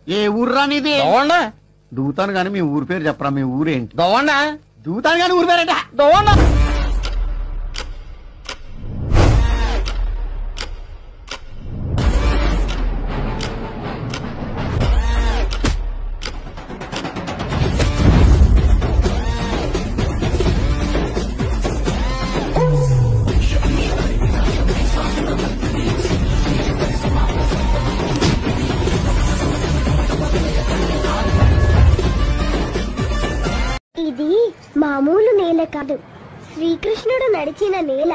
ఏ ఊర్రా నీది? దోవండ. దూతాను గాని మీ ఊరి పేరు చెప్పరా? మీ ఊరేంటి? దోవండ. దూతాను గాని ఊరి పేరేంట? దోవండ. ఇది మామూలు నేల కాదు, శ్రీకృష్ణుడు నడిచిన నేల.